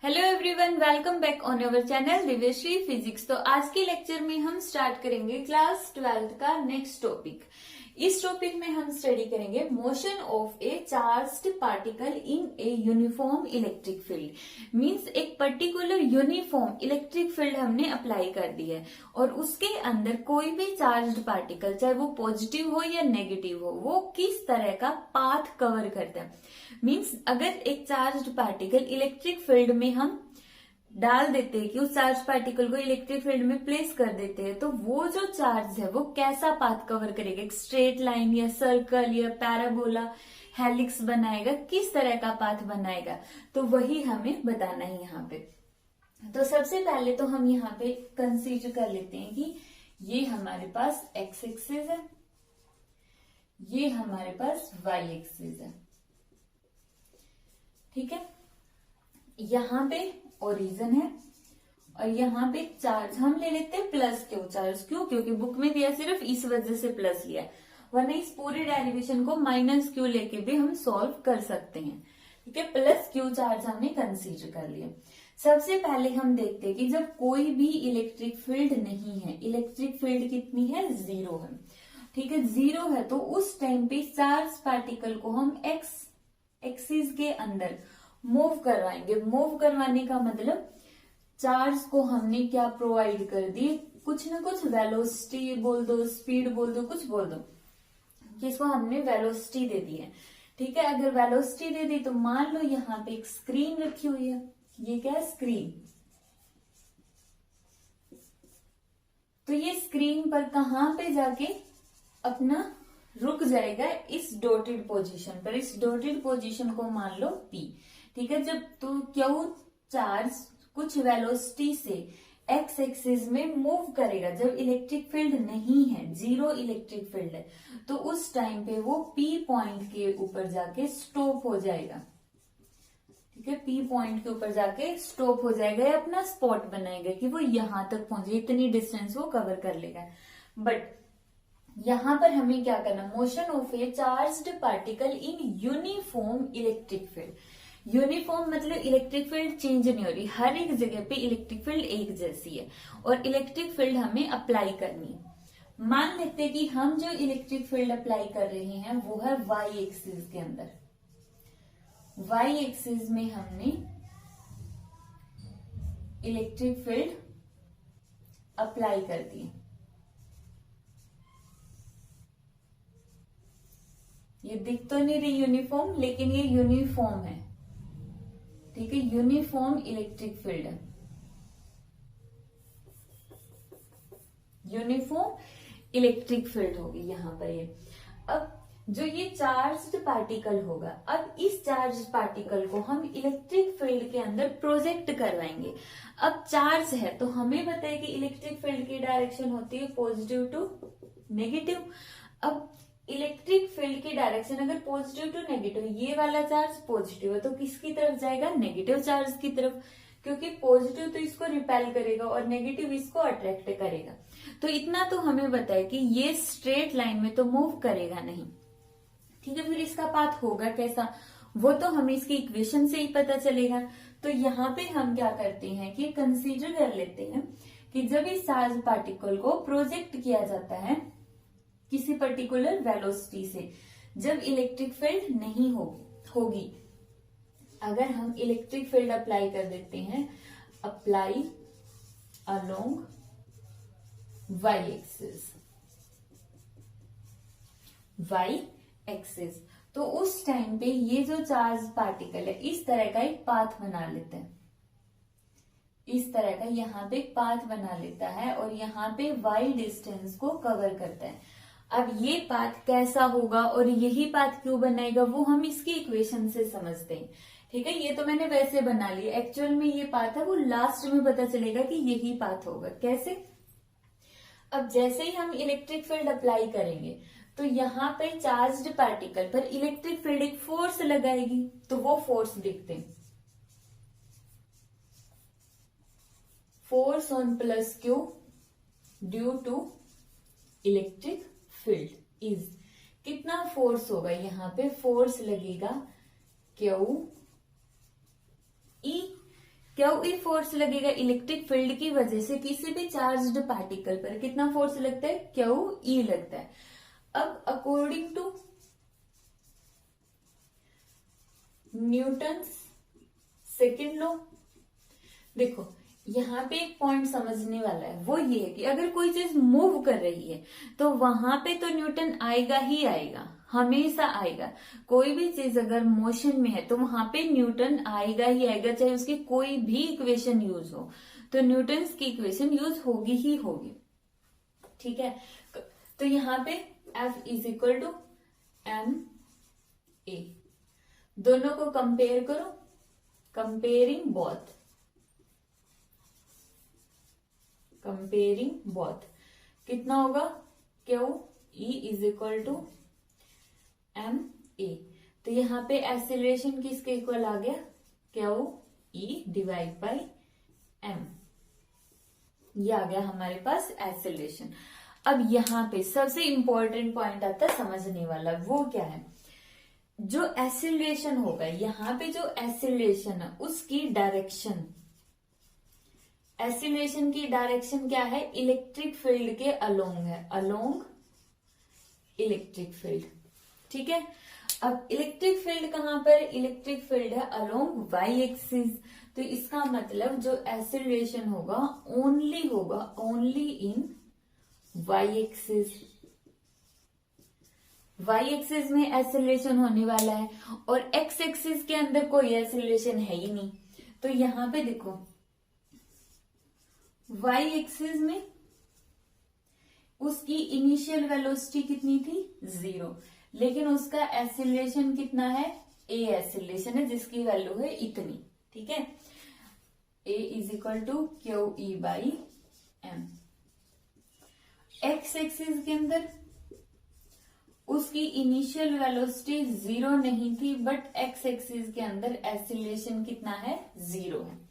Hello everyone, welcome back on our channel Divyashree physics. तो आज के लेक्चर में हम स्टार्ट करेंगे क्लास 12th का नेक्स्ट टॉपिक। इस टॉपिक में हम स्टडी करेंगे motion of A charged particle in a uniform electric field. Means एक पर्टिकुलर यूनिफॉर्म इलेक्ट्रिक फील्ड हमने अप्लाई कर दी है और उसके अंदर कोई भी चार्ज्ड पार्टिकल, चाहे वो पॉजिटिव हो या नेगेटिव हो, वो किस तरह का पाथ कवर करता है। मींस अगर एक चार्ज्ड पार्टिकल इलेक्ट्रिक फील्ड में हम डाल देते हैं कि उस चार्ज पार्टिकल को इलेक्ट्रिक फील्ड में प्लेस कर देते हैं, तो वो जो चार्ज है वो कैसा पाथ कवर करेगा, एक स्ट्रेट लाइन या सर्कल या पैराबोला, हेलिक्स बनाएगा, किस तरह का पाथ बनाएगा, तो वही हमें बताना है यहाँ पे। तो सबसे पहले तो हम यहाँ पे कंसीडर कर लेते हैं कि ये हमारे पास एक्स एक्सिस है, ये हमारे पास वाई एक्सिस है, ठीक है। यहाँ पे ओरिजिन है और यहाँ पे चार्ज हम ले लेते हैं प्लस क्यू चार्ज। क्यों? क्योंकि बुक में दिया सिर्फ इस वजह से प्लस लिया, वरना इस पूरे डेरिवेशन को माइनस क्यू लेके भी हम सॉल्व कर सकते हैं, ठीक है। प्लस क्यू चार्ज हमने कंसीडर कर लिया। सबसे पहले हम देखते हैं कि जब कोई भी इलेक्ट्रिक फील्ड नहीं है, इलेक्ट्रिक फील्ड कितनी है, जीरो है, ठीक है, जीरो है, तो उस टाइम पे चार्ज पार्टिकल को हम एक्स एक्सिस के अंदर मूव करवाएंगे। मूव करवाने का मतलब चार्ज को हमने क्या प्रोवाइड कर दी, कुछ ना कुछ वेलोसिटी बोल दो, स्पीड बोल दो, कुछ बोल दो, किसको हमने वेलोसिटी दे दी है, ठीक है। अगर वेलोसिटी दे दी तो मान लो यहाँ पे एक स्क्रीन रखी हुई है, ये क्या है, स्क्रीन। तो ये स्क्रीन पर कहां पे जाके अपना रुक जाएगा, इस डॉटेड पोजीशन पर। इस डॉटेड पोजीशन को मान लो P, ठीक है। जब तो क्यू चार्ज कुछ वेलोसिटी से एक्स एक्सिस में मूव करेगा, जब इलेक्ट्रिक फील्ड नहीं है, जीरो इलेक्ट्रिक फील्ड है, तो उस टाइम पे वो P पॉइंट के ऊपर जाके स्टॉप हो जाएगा, ठीक है। P पॉइंट के ऊपर जाके स्टॉप हो जाएगा या अपना स्पॉट बनाएगा कि वो यहां तक पहुंचे, इतनी डिस्टेंस वो कवर कर लेगा। बट यहां पर हमें क्या करना, motion of A charged particle in uniform electric field. Uniform मतलब इलेक्ट्रिक फील्ड चेंज नहीं हो रही, हर एक जगह पे इलेक्ट्रिक फील्ड एक जैसी है और इलेक्ट्रिक फील्ड हमें अप्लाई करनी है। मान लेते हैं कि हम जो इलेक्ट्रिक फील्ड अप्लाई कर रहे हैं वो है वाई एक्सिस के अंदर। वाई एक्सिस में हमने इलेक्ट्रिक फील्ड अप्लाई कर दी। ये दिख तो नहीं रही यूनिफॉर्म, लेकिन ये यूनिफॉर्म है, ठीक है, यूनिफॉर्म इलेक्ट्रिक फील्ड है, यूनिफॉर्म इलेक्ट्रिक फील्ड होगी यहां पर ये। अब जो ये चार्ज्ड पार्टिकल होगा, अब इस चार्ज पार्टिकल को हम इलेक्ट्रिक फील्ड के अंदर प्रोजेक्ट करवाएंगे। अब चार्ज है तो हमें पता है कि इलेक्ट्रिक फील्ड की डायरेक्शन होती है पॉजिटिव टू नेगेटिव। अब इलेक्ट्रिक फील्ड की डायरेक्शन अगर पॉजिटिव टू नेगेटिव, ये वाला चार्ज पॉजिटिव है तो किसकी तरफ जाएगा, नेगेटिव चार्ज की तरफ, क्योंकि पॉजिटिव तो इसको रिपेल करेगा और नेगेटिव इसको अट्रैक्ट करेगा। तो इतना तो हमें पता है कि ये स्ट्रेट लाइन में तो मूव करेगा नहीं, ठीक है। फिर इसका पाथ होगा कैसा, वो तो हमें इसकी इक्वेशन से ही पता चलेगा। तो यहाँ पे हम क्या करते हैं कि कंसीडर कर लेते हैं कि जब इस चार्ज पार्टिकल को प्रोजेक्ट किया जाता है किसी पर्टिकुलर वेलोसिटी से, जब इलेक्ट्रिक फील्ड नहीं होगी, अगर हम इलेक्ट्रिक फील्ड अप्लाई कर देते हैं, apply along Y axis, Y axis, तो उस टाइम पे ये जो चार्ज पार्टिकल है इस तरह का एक पाथ बना लेते हैं, इस तरह का यहाँ पे पाथ बना लेता है और यहाँ पे वाई डिस्टेंस को कवर करता है। अब ये पाथ कैसा होगा और यही पाथ क्यों बनाएगा वो हम इसकी इक्वेशन से समझते हैं, ठीक है। ये तो मैंने वैसे बना लिया, एक्चुअल में ये पाथ है वो लास्ट में पता चलेगा कि यही पाथ होगा। कैसे? अब जैसे ही हम इलेक्ट्रिक फील्ड अप्लाई करेंगे तो यहाँ पे चार्ज्ड पार्टिकल पर इलेक्ट्रिक फील्ड एक फोर्स लगाएगी, तो वो फोर्स देखते हैं, force on plus Q due to electric field is, कितना फोर्स होगा, यहाँ पे फोर्स लगेगा Q E, Q E force लगेगा इलेक्ट्रिक फील्ड की वजह से किसी भी चार्ज्ड पार्टिकल पर कितना फोर्स लगता है, क्यू ई लगता है। अब according to Newton second law, देखो यहाँ पे एक पॉइंट समझने वाला है, वो ये है कि अगर कोई चीज मूव कर रही है तो वहां पे तो न्यूटन आएगा ही आएगा, हमेशा आएगा। कोई भी चीज अगर मोशन में है तो वहां पे न्यूटन आएगा ही आएगा, चाहे उसकी कोई भी इक्वेशन यूज हो, तो न्यूटन की इक्वेशन यूज होगी ही होगी। ठीक है, तो यहाँ पे F is equal to M A, दोनों को कंपेयर करो, कंपेयरिंग बोथ, कंपेयरिंग बोथ कितना होगा, Q E is equal to M A. तो यहाँ पे एक्सेलरेशन किसके इक्वल आ गया, Q E divide by M, ये आ गया हमारे पास एक्सेलरेशन। अब यहाँ पे सबसे इंपॉर्टेंट पॉइंट आता है समझने वाला, वो क्या है, जो एक्सेलरेशन होगा, यहाँ पे जो एक्सेलरेशन है उसकी डायरेक्शन, एक्सेलरेशन की डायरेक्शन क्या है, इलेक्ट्रिक फील्ड के अलोंग है, अलोंग इलेक्ट्रिक फील्ड। ठीक है, अब इलेक्ट्रिक फील्ड कहां पर, इलेक्ट्रिक फील्ड है अलोंग वाई एक्सिस, तो इसका मतलब जो एक्सेलरेशन होगा only in Y axis, Y axis में एक्सेलरेशन होने वाला है, और एक्स एक्सिस के अंदर कोई एक्सेलरेशन है ही नहीं। तो यहां पे देखो वाई एक्सिस में उसकी इनिशियल वेलोसिटी कितनी थी, 0, लेकिन उसका एक्सेलरेशन कितना है, ए एक्सेलरेशन है जिसकी वैल्यू है इतनी। ठीक है, A is equal to Q E by M. X axis के अंदर उसकी इनिशियल वेलोसिटी 0 नहीं थी, बट एक्स एक्सिस के अंदर एक्सेलरेशन कितना है, 0 है।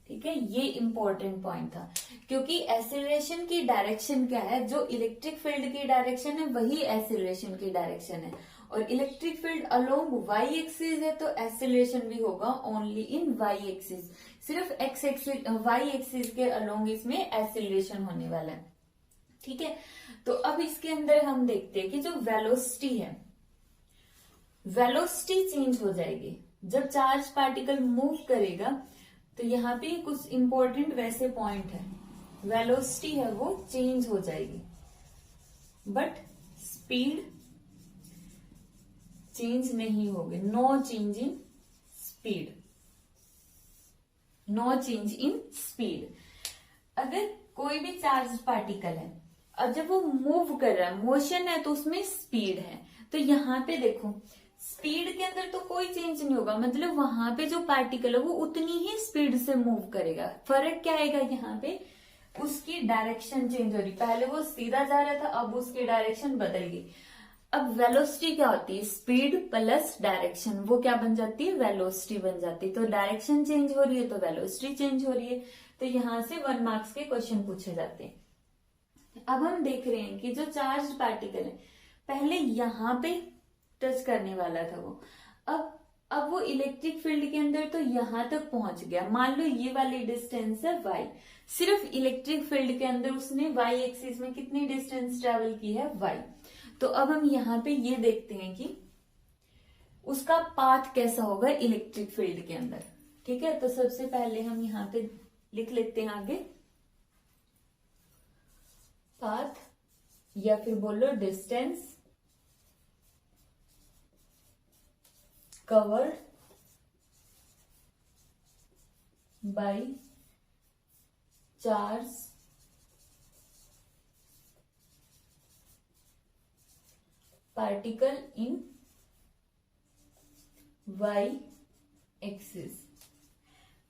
ठीक है, ये इंपॉर्टेंट पॉइंट था, क्योंकि एक्सेलरेशन की डायरेक्शन क्या है, जो इलेक्ट्रिक फील्ड की डायरेक्शन है वही एक्सेलरेशन की डायरेक्शन है, और electric field along Y axis है तो एक्सेलरेशन भी होगा ओनली इन वाई एक्सिस, सिर्फ एक्स एक्सिस वाई एक्सिस के अलोंग इसमें एक्सेलरेशन होने वाला है। ठीक है, तो अब इसके अंदर हम देखते हैं कि जो वेलोसिटी है, वेलोसिटी चेंज हो जाएगी जब चार्ज पार्टिकल मूव करेगा। तो यहाँ पे कुछ इंपॉर्टेंट वैसे पॉइंट है, वेलोसिटी है वो चेंज हो जाएगी, बट स्पीड चेंज नहीं होगी, no change in speed, no change in speed. अगर कोई भी चार्ज पार्टिकल है, अब जब वो मूव कर रहा है, मोशन है, तो उसमें स्पीड है, तो यहाँ पे देखो स्पीड के अंदर तो कोई चेंज नहीं होगा, मतलब वहां पे जो पार्टिकल है वो उतनी ही स्पीड से मूव करेगा। फर्क क्या आएगा, यहाँ पे उसकी डायरेक्शन चेंज हो रही, पहले वो सीधा जा रहा था, अब उसकी डायरेक्शन बदल गई। अब वेलोसिटी क्या होती है, स्पीड प्लस डायरेक्शन, वो क्या बन जाती है, वेलोसिटी बन जाती है। तो डायरेक्शन चेंज हो रही है तो वेलोसिटी चेंज हो रही है, तो यहाँ से 1 मार्क्स के क्वेश्चन पूछे जाते हैं। अब हम देख रहे हैं कि जो चार्ज पार्टिकल है पहले यहाँ पे टच करने वाला था वो, अब वो इलेक्ट्रिक फील्ड के अंदर तो यहां तक पहुंच गया। मान लो ये वाली डिस्टेंस है y, सिर्फ इलेक्ट्रिक फील्ड के अंदर उसने y एक्सिस में कितनी डिस्टेंस ट्रेवल की है, y। तो अब हम यहाँ पे ये देखते हैं कि उसका पाथ कैसा होगा इलेक्ट्रिक फील्ड के अंदर। ठीक है, तो सबसे पहले हम यहाँ पे लिख लेते हैं आगे पाथ, या फिर बोलो distance covered by charge particle in y axis.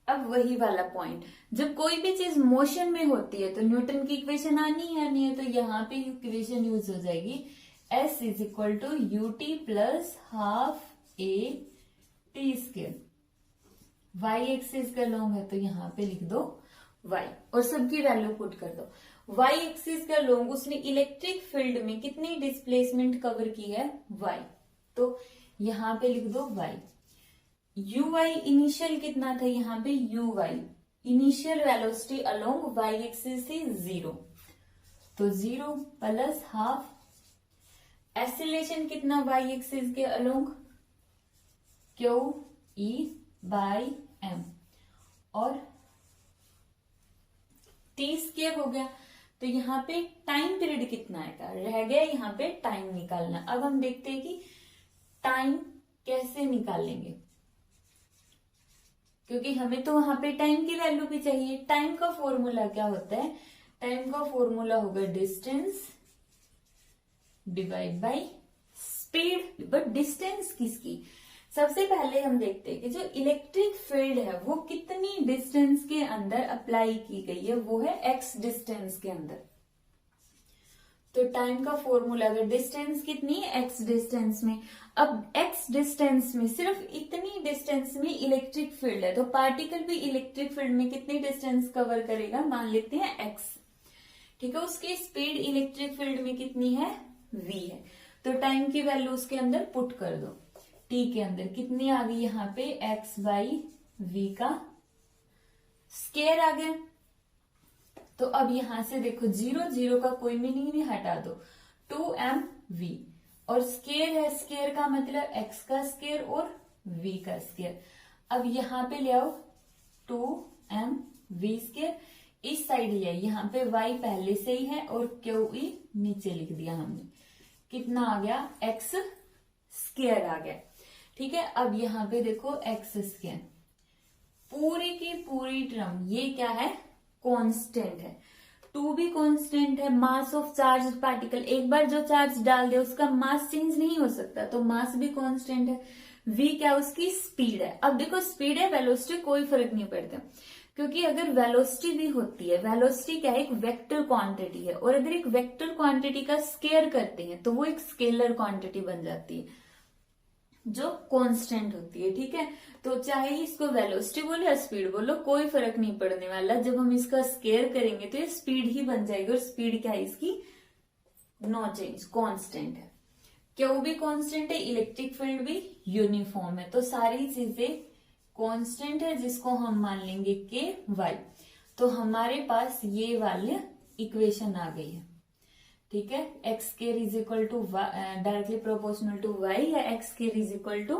अब वही वाला पॉइंट, जब कोई भी चीज मोशन में होती है तो न्यूटन की इक्वेशन आनी है नहीं है, तो यहाँ पे इक्वेशन यूज हो जाएगी S is equal to U T plus half A T square. Y axis का लॉन्ग है तो यहाँ पे लिख दो y और सबकी वैल्यू पुट कर दो। वाई एक्सिस का लॉन्ग उसने इलेक्ट्रिक फील्ड में कितनी डिस्प्लेसमेंट कवर की है y, तो यहाँ पे लिख दो y। यू वाई इनिशियल कितना था यहाँ पे, U Y initial velocity along Y axis थी 0, तो 0 प्लस हाफ एक्सीलरेशन कितना वाई एक्सिस के along, Q E by M, और टी स्क्वायर हो गया। तो यहाँ पे टाइम पीरियड कितना आएगा, रह गया यहाँ पे टाइम निकालना। अब हम देखते हैं कि टाइम कैसे निकालेंगे, क्योंकि हमें तो वहां पे टाइम की वैल्यू भी चाहिए। टाइम का फॉर्मूला क्या होता है, टाइम का फॉर्मूला होगा distance divide by speed. But distance किसकी, सबसे पहले हम देखते हैं कि जो इलेक्ट्रिक फील्ड है वो कितनी डिस्टेंस के अंदर अप्लाई की गई है, वो है एक्स डिस्टेंस के अंदर। तो टाइम का फॉर्मूला, अगर डिस्टेंस कितनी है, एक्स डिस्टेंस में, अब एक्स डिस्टेंस में सिर्फ इतनी डिस्टेंस में इलेक्ट्रिक फील्ड है, तो पार्टिकल भी इलेक्ट्रिक फील्ड में कितनी डिस्टेंस कवर करेगा, मान लेते हैं एक्स, ठीक है। उसकी स्पीड इलेक्ट्रिक फील्ड में कितनी है, v है। तो टाइम की वैल्यू उसके अंदर पुट कर दो, टी के अंदर कितनी आ गई यहाँ पे, एक्स बाई वी का स्केयर आ गया। तो अब यहां से देखो 0 0 का कोई मीनिंग नहीं, हटा दो, 2mv, और स्केयर है, स्केयर का मतलब x का स्केयर और v का स्केयर। अब यहाँ पे ले आओ 2mv स्केयर, इस साइड लिया, यहाँ पे y पहले से ही है और QE नीचे लिख दिया हमने, कितना आ गया, x स्केयर आ गया, ठीक है। अब यहाँ पे देखो x स्केयर, पूरी की पूरी टर्म ये क्या है, कांस्टेंट है, 2 भी कांस्टेंट है। मास ऑफ चार्ज पार्टिकल, एक बार जो चार्ज डाल दे उसका मास चेंज नहीं हो सकता, तो मास भी कांस्टेंट है। v क्या, उसकी स्पीड है। अब देखो स्पीड है, वेलोसिटी कोई फर्क नहीं पड़ता, क्योंकि अगर वेलोसिटी भी होती है, वेलोसिटी क्या है, एक वेक्टर क्वांटिटी है, और अगर एक वेक्टर क्वांटिटी का स्केयर करते हैं तो वो एक स्केलर क्वांटिटी बन जाती है जो कांस्टेंट होती है, ठीक है। तो चाहे इसको वेलोसिटी बोलो या स्पीड बोलो, कोई फर्क नहीं पड़ने वाला, जब हम इसका स्केयर करेंगे तो ये स्पीड ही बन जाएगी, और स्पीड क्या है इसकी, नो चेंज, कांस्टेंट है। क्यों भी कांस्टेंट है, इलेक्ट्रिक फील्ड भी यूनिफॉर्म है, तो सारी चीजें कांस्टेंट है, जिसको हम मान लेंगे के वाई। तो हमारे पास ये वाली इक्वेशन आ गई है, ठीक है। X square is equal to directly proportional to Y, या X square is equal to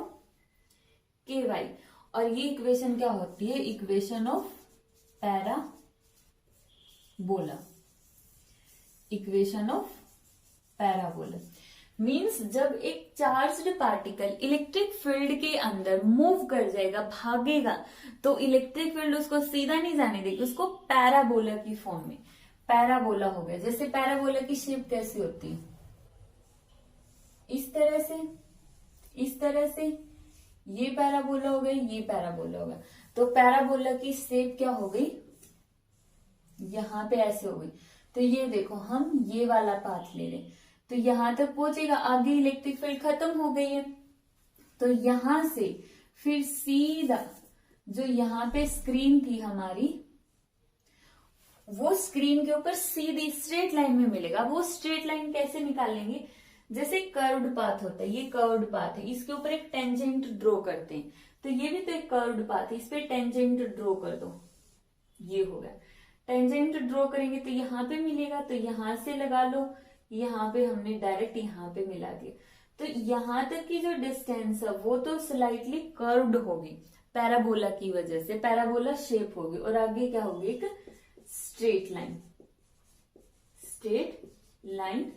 K Y, और ये इक्वेशन क्या होती है, equation of parabola, equation of parabola. Means जब एक चार्ज्ड पार्टिकल इलेक्ट्रिक फील्ड के अंदर मूव कर जाएगा, भागेगा, तो इलेक्ट्रिक फील्ड उसको सीधा नहीं जाने देगी, उसको पैराबोला की फॉर्म में, पैराबोला हो गया। जैसे पैराबोला की शेप कैसी होती है, इस तरह से, इस तरह से, ये पैराबोला हो गई, ये पैराबोला हो गया। तो पैराबोला की शेप क्या हो गई, यहां पे ऐसे हो गई। तो ये देखो, हम ये वाला पाथ ले लें तो यहां तक पहुंचेगा, आगे इलेक्ट्रिक फील्ड खत्म हो गई है, तो यहां से फिर सीधा जो यहाँ पे स्क्रीन थी हमारी, वो स्क्रीन के ऊपर सीधी स्ट्रेट लाइन में मिलेगा। वो स्ट्रेट लाइन कैसे निकालेंगे, जैसे कर्व्ड पाथ होता है, ये कर्व्ड पाथ है, इसके ऊपर एक टेंजेंट ड्रॉ करते हैं, तो ये भी तो एक कर्व्ड पाथ है, इस पे टेंजेंट ड्रॉ कर दो, ये हो गया। टेंजेंट ड्रॉ करेंगे तो यहाँ पे मिलेगा, तो यहां से लगा लो, यहाँ पे हमने डायरेक्ट यहाँ पे मिला दिया, तो यहां तक की जो डिस्टेंस है वो तो स्लाइटली कर्व्ड होगी पैराबोला की वजह से, पैराबोला शेप होगी, और आगे क्या होगी, एक स्ट्रेट लाइन, स्ट्रेट लाइन,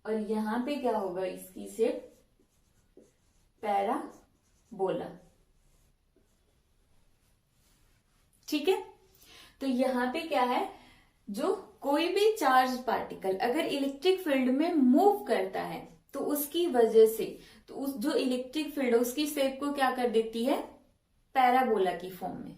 और यहां पे क्या होगा, इसकी शेप पैराबोला, ठीक है। तो यहाँ पे क्या है, जो कोई भी चार्ज पार्टिकल अगर इलेक्ट्रिक फील्ड में मूव करता है तो उसकी वजह से, तो उस जो इलेक्ट्रिक फील्ड है उसकी शेप को क्या कर देती है, पैराबोला की फॉर्म में।